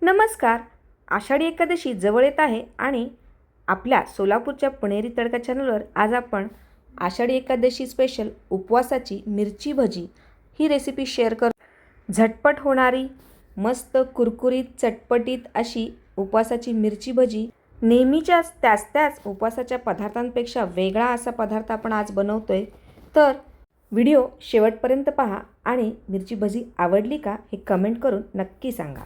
नमस्कार. आषाढी एकादशी जवळ येत आहे आणि आपल्या सोलापूरच्या पुणेरी तडका चॅनलवर आज आपण आषाढी एकादशी स्पेशल उपवासाची मिरची भजी ही रेसिपी शेअर कर. झटपट होणारी, मस्त कुरकुरीत चटपटीत अशी उपवासाची मिरची भजी. नेहमीच्याच त्याच उपवासाच्या पदार्थांपेक्षा वेगळा असा पदार्थ आपण आज बनवतोय. तर व्हिडिओ शेवटपर्यंत पहा आणि मिरची भजी आवडली का हे कमेंट करून नक्की सांगा.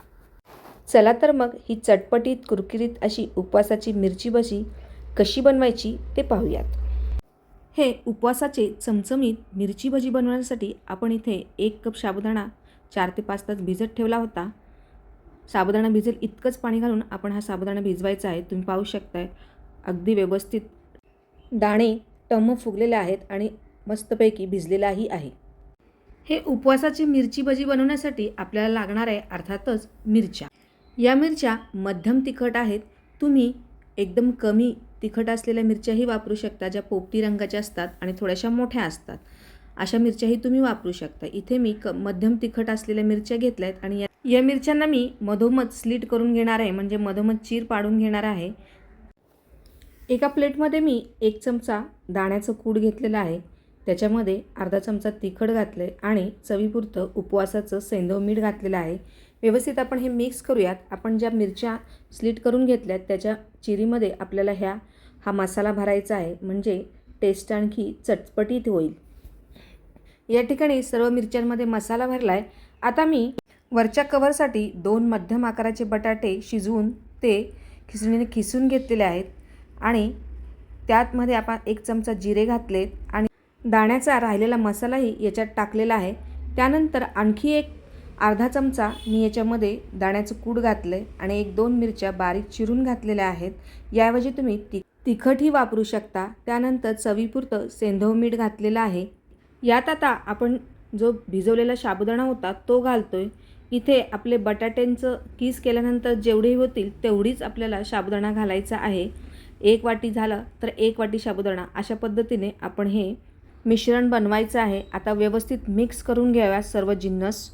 चला तर मग ही चटपटीत कुरकुरीत अशी उपवासाची मिरची भजी कशी बनवायची ते पाहूयात. हे उपवासाचे चमचमीत मिरची भजी बनवण्यासाठी आपण इथे 1 कप साबुदाणा 4 ते 5 तास भिजत ठेवला होता. साबुदाणा भिजेल इतकंच पाणी घालून आपण हा साबुदाणा भिजवायचा आहे. तुम्ही पाहू शकताय अगदी व्यवस्थित दाणे टम्म फुगलेले आहेत आणि मस्तपैकी भिजलेलाही आहे. हे उपवासाची मिरची भजी बनवण्यासाठी आपल्याला लागणार आहे अर्थातच मिरच्या. या मिरच्या मध्यम तिखट आहेत. तुम्ही एकदम कमी तिखट असलेल्या मिरच्याही वापरू शकता, ज्या पोपटी रंगाच्या असतात आणि थोड्याशा मोठ्या असतात. अशा मिरच्याही तुम्ही वापरू शकता. इथे मी मध्यम तिखट असलेल्या मिरच्या घेतल्या आहेत आणि या मिरच्यांना मी मधोमध स्लिट करून घेणार आहे, म्हणजे मधोमध चीर पाडून घेणार आहे. एका प्लेटमध्ये मी 1 चमचा दाण्याचं कूट घेतलेलं आहे. त्याच्यामध्ये अर्धा चमचा तिखट घातलं आहे आणि चवीपुरतं उपवासाचं सेंधव मीठ घातलेलं आहे. व्यवस्थित आपण हे मिक्स करूयात. आपण ज्या मिरच्या स्लिट करून घेतल्यात त्याच्या चिरीमध्ये आपल्याला हा मसाला भरायचा आहे, म्हणजे टेस्ट आणखी चटपटीत होईल. या ठिकाणी सर्व मिरच्यांमध्ये मसाला भरला आहे. आता मी वरच्या कव्हरसाठी 2 मध्यम आकाराचे बटाटे शिजवून ते खिसणीने खिसून घेतलेले आहेत आणि त्यामध्ये आपण 1 चमचा जिरे घातलेत आणि दाण्याचा राहिलेला मसालाही याच्यात टाकलेला आहे. त्यानंतर आणखी एक अर्धा चमचा मी याच्यामध्ये दाण्याचं कूट घातलं आहे आणि 1-2 मिरच्या बारीक चिरून घातलेल्या आहेत. याऐवजी तुम्ही तिखटही वापरू शकता. त्यानंतर चवीपुरतं सेंधव मीठ घातलेलं आहे. यात आता आपण जो भिजवलेला साबुदाणा होता तो घालतोय. इथे आपले बटाट्यांचं किस केल्यानंतर जेवढे होतील तेवढीच आपल्याला साबुदाणा घालायचा आहे. 1 वाटी झालं तर 1 वाटी साबुदाणा, अशा पद्धतीने आपण हे मिश्रण बनवायचं आहे. आता व्यवस्थित मिक्स करून घ्याव्यात सर्व जिन्नस.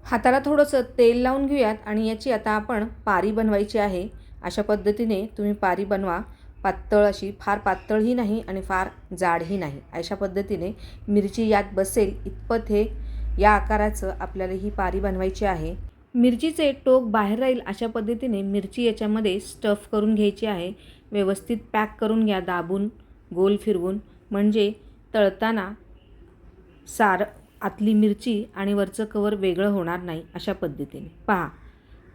हाताला थोडंसं तेल लावून घेऊयात आणि याची आता आपण पारी बनवायची आहे. अशा पद्धतीने तुम्ही पारी बनवा. पातळ अशी, फार पातळही नाही आणि फार जाडही नाही, अशा पद्धतीने मिरची यात बसेल इतपत या आकाराचं आपल्याला ही पारी बनवायची आहे. मिरचीचे टोक बाहेर राहील अशा पद्धतीने मिरची याच्यामध्ये स्टफ करून घ्यायची आहे. व्यवस्थित पॅक करून घ्या, दाबून गोल फिरवून, म्हणजे तळताना आतली मिरची आणि वरचं कवर वेगळं होणार नाही. अशा पद्धतीने पहा,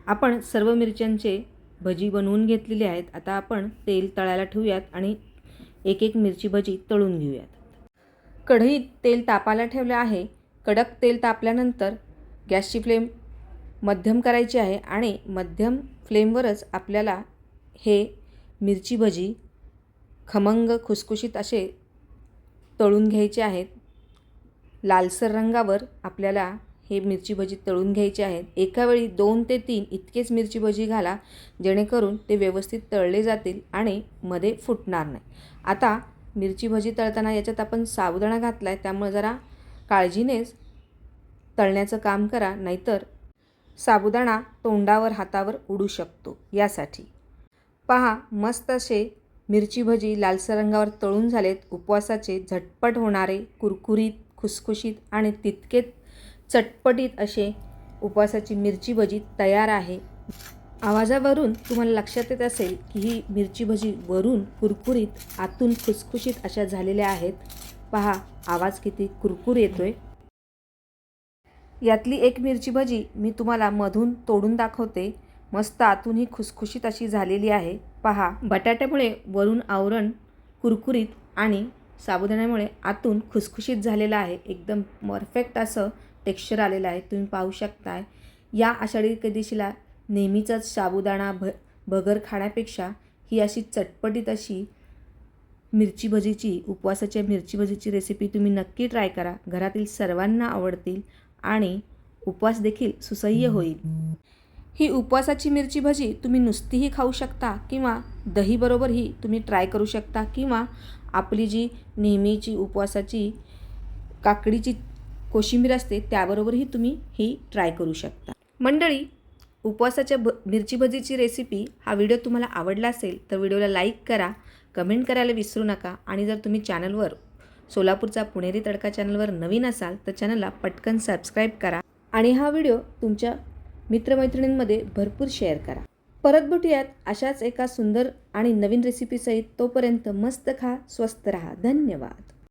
आपण सर्व मिरच्यांचे भजी बनवून घेतलेली आहेत. आता आपण तेल तळायला ठेवूयात आणि एक मिरची भजी तळून घेऊयात. कढईत तेल तापायला ठेवलं आहे. कडक तेल तापल्यानंतर गॅसची फ्लेम मध्यम करायची आहे आणि मध्यम फ्लेमवरच आपल्याला हे मिरची भजी खमंग खुसखुशीत असे तळून घ्यायचे आहेत. लालसर रंगावर आपल्याला हे मिरची भजी तळून घ्यायचे आहेत. एका वेळी 2 ते 3 इतकेच मिरची भजी घाला, जेणेकरून ते व्यवस्थित तळले जातील आणि मध्ये फुटणार नाही. आता मिरची भजी तळताना याच्यात आपण साबुदाणा घातला आहे, त्यामुळे जरा काळजीनेच तळण्याचं काम करा, नाहीतर साबुदाणा तोंडावर हातावर उडू शकतो. यासाठी पहा, मस्त असे मिरची भजी लालसर रंगावर तळून झालेत. उपवासाचे झटपट होणारे, कुरकुरीत, खुसखुशीत आणि तितकेच चटपटीत असे उपवासाची मिरची भजी तयार आहे. आवाजावरून तुम्हाला लक्षात येत असेल की ही मिरची भजी वरून कुरकुरीत, आतून खुसखुशीत अशा झालेल्या आहेत. पहा, आवाज किती कुरकुर येतोय. यातली एक मिरची भजी मी तुम्हाला मधून तोडून दाखवते. मस्त आतून ही खुसखुशीत अशी झालेली आहे. पहा, बटाट्यामुळे वरून आवरण कुरकुरीत आणि साबुदाण्यामुळे आतून खुसखुशीत झालेलं आहे. एकदम परफेक्ट असं टेक्स्चर आलेलं आहे. तुम्ही पाहू शकताय. या आषाढी एकादशीला नेहमीचाच साबुदाणा भगर खाण्यापेक्षा ही अशी चटपटीत अशी मिरची भजीची, उपवासाच्या मिरची भजीची रेसिपी तुम्ही नक्की ट्राय करा. घरातील सर्वांना आवडतील आणि उपवास देखील सुसह्य होईल. ही उपवासाची मिरची भजी तुम्ही नुसतीही खाऊ शकता किंवा दहीबरोबरही तुम्ही ट्राय करू शकता, किंवा आपली जी नेहमीची उपवासाची काकडीची कोशिंबीर असते त्याबरोबरही तुम्ही ही ट्राय करू शकता. मंडळी, उपवासाच्या मिरची भजीची रेसिपी हा व्हिडिओ तुम्हाला आवडला असेल तर व्हिडिओला लाईक करा, कमेंट करायला विसरू नका आणि जर तुम्ही चॅनलवर सोलापूरचा पुणेरी तडका चॅनलवर नवीन असाल तर चॅनलला पटकन सबस्क्राईब करा आणि हा व्हिडिओ तुमच्या मित्रमैत्रिणींमध्ये भरपूर शेअर करा. परत भेटूयात अशाच एका सुंदर आणि नवीन रेसिपीसहित. तोपर्यंत मस्त खा, स्वस्त रहा. धन्यवाद.